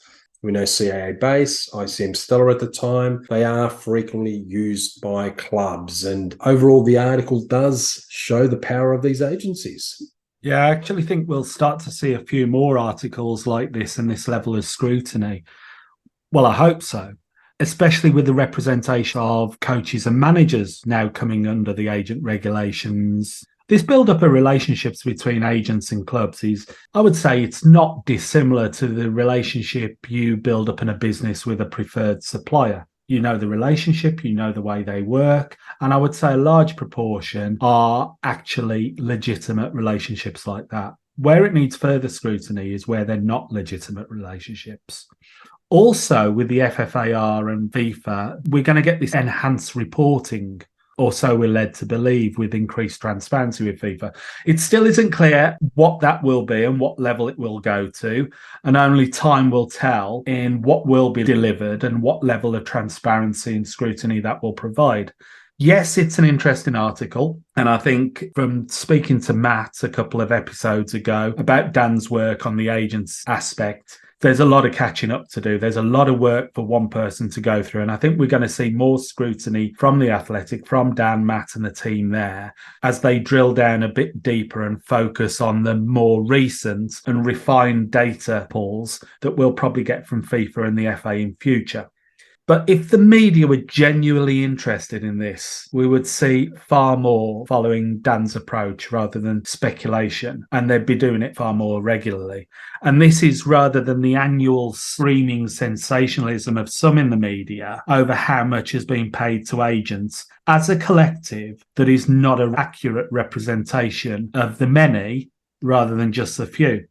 We know CAA Base, ICM Stellar at the time, they are frequently used by clubs. And overall, the article does show the power of these agencies. Yeah, I actually think we'll start to see a few more articles like this and this level of scrutiny. Well, I hope so, especially with the representation of coaches and managers now coming under the agent regulations. This build-up of relationships between agents and clubs is, I would say, it's not dissimilar to the relationship you build up in a business with a preferred supplier. You know the relationship, you know the way they work, and I would say a large proportion are actually legitimate relationships like that. Where it needs further scrutiny is where they're not legitimate relationships. Also, with the FFAR and FIFA, we're going to get this enhanced reporting, or so we're led to believe, with increased transparency with FIFA. It still isn't clear what that will be and what level it will go to, and only time will tell in what will be delivered and what level of transparency and scrutiny that will provide. Yes, it's an interesting article, and I think from speaking to Matt a couple of episodes ago about Dan's work on the agents aspect, there's a lot of catching up to do. There's a lot of work for one person to go through. And I think we're going to see more scrutiny from the Athletic, from Dan, Matt and the team there as they drill down a bit deeper and focus on the more recent and refined data pulls that we'll probably get from FIFA and the FA in future. But if the media were genuinely interested in this, we would see far more following Dan's approach rather than speculation, and they'd be doing it far more regularly. And this is rather than the annual screaming sensationalism of some in the media over how much has been paid to agents as a collective that is not an accurate representation of the many rather than just the few.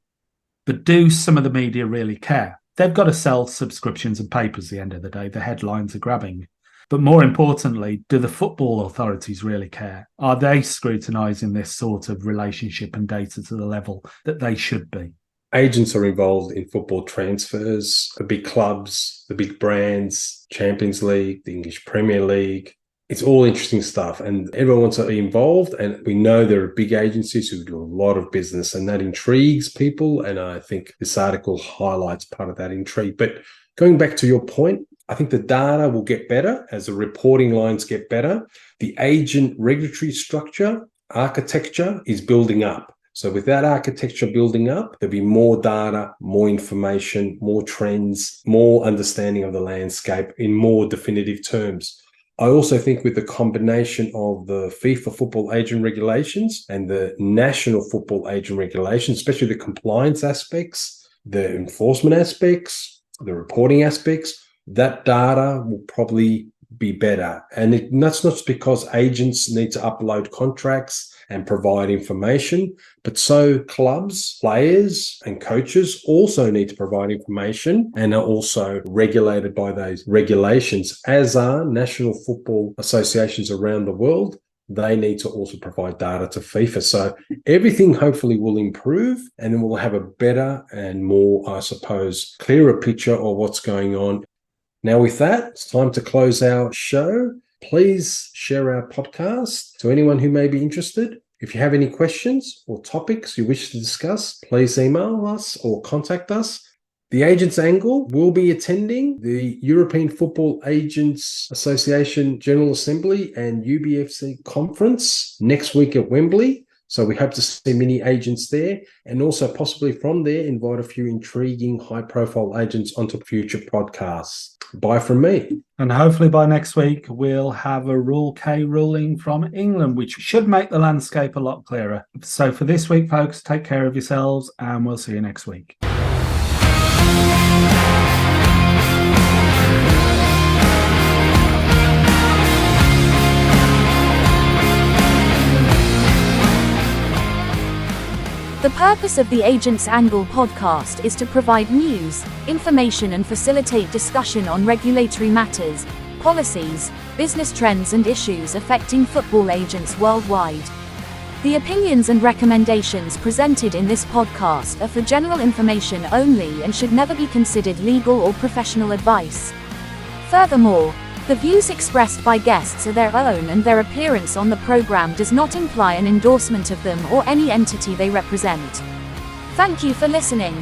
But do some of the media really care? They've got to sell subscriptions and papers at the end of the day. The headlines are grabbing. But more importantly, do the football authorities really care? Are they scrutinising this sort of relationship and data to the level that they should be? Agents are involved in football transfers, the big clubs, the big brands, Champions League, the English Premier League. It's all interesting stuff, and everyone wants to be involved. And we know there are big agencies who do a lot of business, and that intrigues people. And I think this article highlights part of that intrigue. But going back to your point, I think the data will get better as the reporting lines get better. The agent regulatory structure, architecture is building up. So with that architecture building up, there'll be more data, more information, more trends, more understanding of the landscape in more definitive terms. I also think with the combination of the FIFA Football Agent Regulations and the National Football Agent Regulations, especially the compliance aspects, the enforcement aspects, the reporting aspects, that data will probably be better. And that's not just because agents need to upload contracts and provide information, but so clubs, players and coaches also need to provide information and are also regulated by those regulations, as are national football associations around the world. They need to also provide data to FIFA. So everything hopefully will improve, and then we'll have a better and more, I suppose, clearer picture of what's going on. Now with that, it's time to close our show. Please share our podcast to anyone who may be interested. If you have any questions or topics you wish to discuss, please email us or contact us. The Agents Angle will be attending the European Football Agents Association General Assembly and UBFC Conference next week at Wembley. So we hope to see many agents there, and also possibly from there invite a few intriguing high-profile agents onto future podcasts. Bye from me. And hopefully by next week, we'll have a Rule K ruling from England, which should make the landscape a lot clearer. So for this week, folks, take care of yourselves, and we'll see you next week. The purpose of the Agents Angle podcast is to provide news, information and facilitate discussion on regulatory matters, policies, business trends and issues affecting football agents worldwide. The opinions and recommendations presented in this podcast are for general information only and should never be considered legal or professional advice. Furthermore, the views expressed by guests are their own, and their appearance on the program does not imply an endorsement of them or any entity they represent. Thank you for listening.